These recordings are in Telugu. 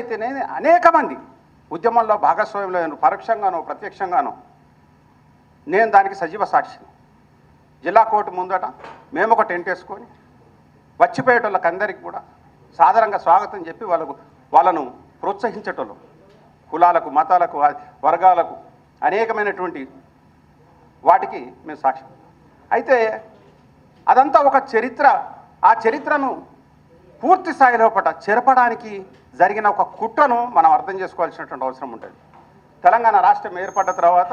అయితేనే అనేక మంది ఉద్యమంలో భాగస్వామ్యంలో పరోక్షంగానో ప్రత్యక్షంగానో నేను దానికి సజీవ సాక్షిని. జిల్లా కోర్టు ముందట మేము ఒక టెంట్ వేసుకొని వచ్చిపోయేటోళ్ళకి అందరికీ కూడా సాధారణంగా స్వాగతం చెప్పి వాళ్ళను ప్రోత్సహించేటోళ్ళం. కులాలకు, మతాలకు, వర్గాలకు అనేకమైనటువంటి వాటికి మేము సాక్ష్యం. అయితే అదంతా ఒక చరిత్ర. ఆ చరిత్రను పూర్తి స్థాయిలో చెరపడానికి జరిగిన ఒక కుట్రను మనం అర్థం చేసుకోవాల్సినటువంటి అవసరం ఉంటుంది. తెలంగాణ రాష్ట్రం ఏర్పడ్డ తర్వాత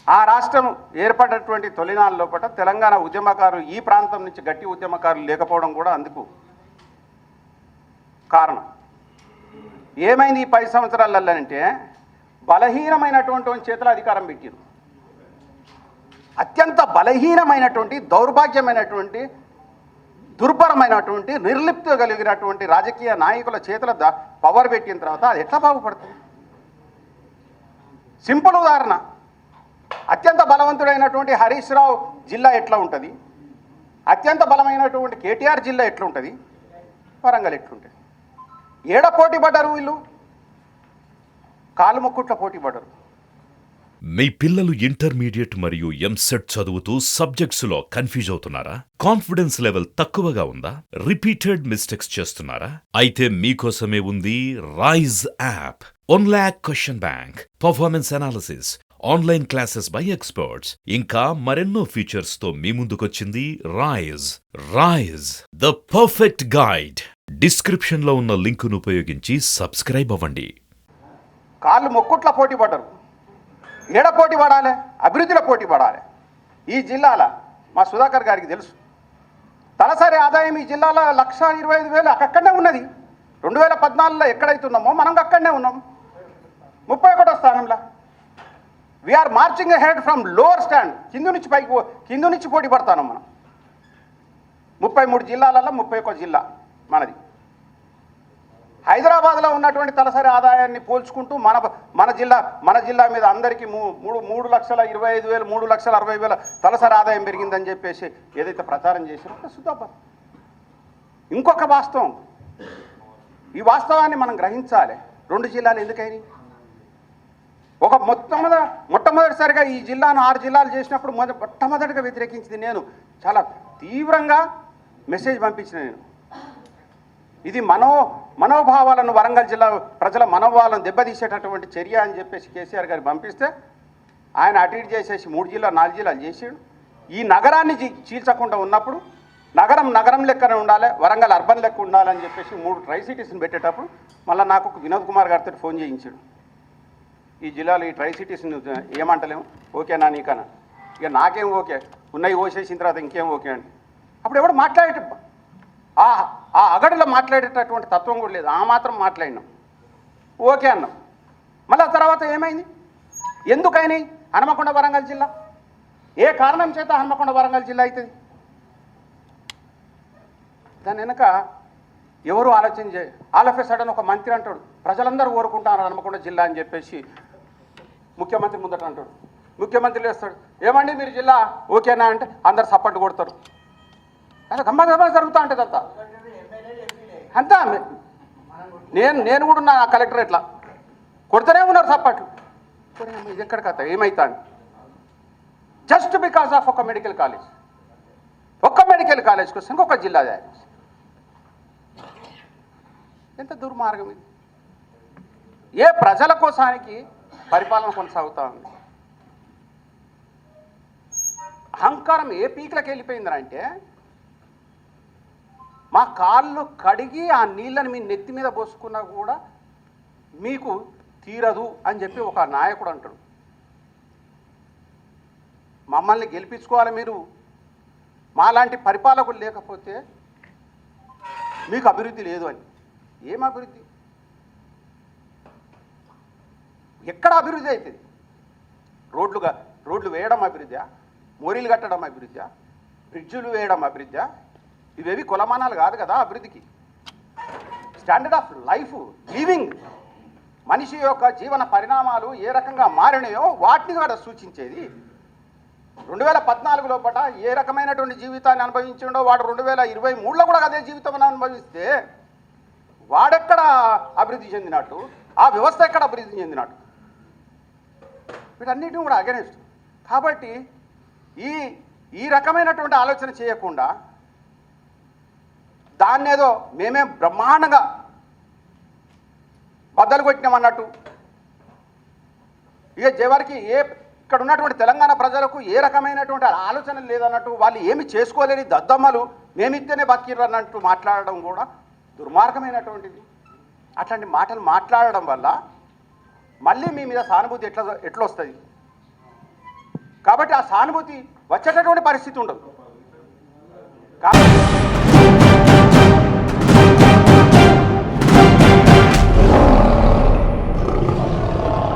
ఆ రాష్ట్రం ఏర్పడినటువంటి తొలినాళ్ళ లోపల తెలంగాణ ఉద్యమకారులు ఈ ప్రాంతం నుంచి గట్టి ఉద్యమకారులు లేకపోవడం కూడా అందుకు కారణం. ఏమైంది ఈ 10 సంవత్సరాలలో అంటే బలహీనమైనటువంటి చేతుల అధికారం పెట్టారు. అత్యంత బలహీనమైనటువంటి, దౌర్భాగ్యమైనటువంటి, దుర్భరమైనటువంటి, నిర్లిప్త కలిగినటువంటి రాజకీయ నాయకుల చేతుల పవర్ పెట్టిన తర్వాత అది ఎట్లా బాగుపడుతుంది? సింపుల్ ఉదాహరణ, అత్యంత బలవంతుడైనటువంటి హరీష్ రావు జిల్లా ఎట్లా ఉంటుంది, అత్యంత బలమైనటువంటి కేటీఆర్ జిల్లా ఎట్లుంటుంది, వరంగల్ ఎట్లుంటుంది? ఏడ పోటీ పడ్డారు వీళ్ళు? కాలు మొక్కుట్ల పోటీ పడ్డారు. మీ పిల్లలు ఇంటర్మీడియట్ మరియు ఎంసెట్ చదువుతూ సబ్జెక్ట్స్లో కన్ఫ్యూజ్ అవుతున్నారా? కాన్ఫిడెన్స్ లెవెల్ తక్కువగా ఉందా? రిపీటెడ్ మిస్టేక్స్ చేస్తున్నారా? అయితే మీకోసమే ఉంది Rise app. 1 lakh question bank, performance analysis, online classes by experts, ఇంకా మరెన్నో ఫీచర్స్ తో మీ ముందుకొచ్చింది Rise. Rise, the perfect guide. Description లో ఉన్న లింకును ఉపయోగించి సబ్స్క్రైబ్ అవ్వండి. కాళ్ళు మొక్కుట్ల పోటీ పడ్డారు. ఏడ పోటీ పడాలి? అభివృద్ధిలో పోటీ పడాలి. ఈ జిల్లాల మా సుధాకర్ గారికి తెలుసు, తలసరి ఆదాయం ఈ జిల్లాలో 1,25,000 అక్కడనే ఉన్నది. 2014లో ఎక్కడైతే ఉన్నామో మనం అక్కడనే ఉన్నాం, 31వ స్థానంలో. We are marching head from lower stand, కింద నుంచి పోటీ పడతాను మనం. 33 జిల్లాలలో 31 జిల్లా మనది. హైదరాబాద్లో ఉన్నటువంటి తలసరి ఆదాయాన్ని పోల్చుకుంటూ మన జిల్లా మీద అందరికీ 3,25,000, 3,60,000 తలసరి ఆదాయం పెరిగిందని చెప్పేసి ఏదైతే ప్రచారం చేశారో సుధాపర్. ఇంకొక వాస్తవం, ఈ వాస్తవాన్ని మనం గ్రహించాలి. 2 జిల్లాలు ఎందుకైనాయి? ఒక మొట్టమొదటిసారిగా ఈ జిల్లాను 6 జిల్లాలు చేసినప్పుడు మొట్టమొదటిగా వ్యతిరేకించింది నేను. చాలా తీవ్రంగా మెసేజ్ పంపించిన నేను. ఇది మనోభావాలను, వరంగల్ జిల్లా ప్రజల మనోభావాలను దెబ్బతీసేటటువంటి చర్య అని చెప్పేసి కేసీఆర్ గారికి పంపిస్తే ఆయన అటు ఇటు చేసేసి 3 జిల్లాలు 4 జిల్లాలు చేసాడు. ఈ నగరాన్ని చీల్చకుండా ఉన్నప్పుడు నగరం లెక్కనే ఉండాలి, వరంగల్ అర్బన్ లెక్క ఉండాలని చెప్పేసి 3 ట్రై సిటీస్ని పెట్టేటప్పుడు మళ్ళీ నాకు వినోద్ కుమార్ గారితో ఫోన్ చేయించాడు. ఈ జిల్లాలో ఈ ట్రై సిటీస్ని ఏమంటలేము, ఓకేనా నీకన్నా? ఇక నాకేం ఓకే, ఉన్నాయి ఓసేసిన తర్వాత ఇంకేం ఓకే అని. అప్పుడు ఎవడు మాట్లాడే ఆ అగడిలో మాట్లాడేటటువంటి తత్వం కూడా లేదు. ఆ మాత్రం మాట్లాడినాం, ఓకే అన్నాం. మళ్ళీ తర్వాత ఏమైంది? ఎందుకైనాయి హన్మకొండ వరంగల్ జిల్లా? ఏ కారణం చేత హన్మకొండ వరంగల్ జిల్లా అవుతుంది? దాని వెనక ఎవరు ఆలోచన ఆల్ ఆఫ్ ఎ సడన్ ఒక మంత్రి అంటాడు, ప్రజలందరూ కోరుకుంటారు హన్మకొండ జిల్లా అని చెప్పేసి ముఖ్యమంత్రి ముందట అంటాడు. ముఖ్యమంత్రి వేస్తాడు, ఏమండి మీరు జిల్లా ఓకేనా అంటే అందరు సపోర్ట్ కొడతారు. అసలు గమ్మ జరుగుతూ ఉంటుంది అంతా. నేను కూడా నా కలెక్టరేట్లా కొడుతూనే ఉన్నారు సపోర్ట్లు. ఇది ఎక్కడ కథ ఏమవుతాను? జస్ట్ బికాస్ ఆఫ్ ఒక మెడికల్ కాలేజ్ కోసం ఇంకొక జిల్లా తయారు. ఎంత దుర్మార్గం ఇది! ఏ ప్రజల కోసానికి పరిపాలన కొనసాగుతూ ఉంది? అహంకారం ఏ పీకులకు వెళ్ళిపోయిందంటే, మా కాళ్ళు కడిగి ఆ నీళ్ళని మీ నెత్తి మీద పోసుకున్నా కూడా మీకు తీరదు అని చెప్పి ఒక నాయకుడు అంటాడు. మమ్మల్ని గెలిపించుకోవాలి మీరు, మాలాంటి పరిపాలకులు లేకపోతే మీకు అభివృద్ధి లేదు అని. ఏం అభివృద్ధి? ఎక్కడ అభివృద్ధి అవుతుంది? రోడ్లు వేయడం అభివృద్ధా? మోరీలు కట్టడం అభివృద్ధా? బ్రిడ్జులు వేయడం అభివృద్ధా? ఇవేవి కులమానాలు కాదు కదా అభివృద్ధికి. స్టాండర్డ్ ఆఫ్ లైఫ్, లివింగ్, మనిషి యొక్క జీవన పరిణామాలు ఏ రకంగా మారినాయో వాటిని కూడా సూచించేది. 2014 లోపల ఏ రకమైనటువంటి జీవితాన్ని అనుభవించిండో వాడు 2023లో కూడా అదే జీవితం అనుభవిస్తే వాడెక్కడ అభివృద్ధి చెందినట్టు, ఆ వ్యవస్థ ఎక్కడ అభివృద్ధి చెందినట్టు? వీటన్నిటిని కూడా అగెనిస్ట్. కాబట్టి ఈ రకమైనటువంటి ఆలోచన చేయకుండా దాన్నేదో మేమే బ్రహ్మాండంగా బద్దలు కొట్టినామన్నట్టు, ఇక చివరికి ఇక్కడ ఉన్నటువంటి తెలంగాణ ప్రజలకు ఏ రకమైనటువంటి ఆలోచన లేదన్నట్టు, వాళ్ళు ఏమి చేసుకోలేని దద్దమ్మలు మేమిస్తేనే బతికిర్రు అన్నట్టు మాట్లాడడం కూడా దుర్మార్గమైనటువంటిది. అట్లాంటి మాటలు మాట్లాడడం వల్ల మళ్ళీ మీ మీద సానుభూతి ఎట్లా వస్తుంది? కాబట్టి ఆ సానుభూతి వచ్చేటటువంటి పరిస్థితి ఉండదు. కాబట్టి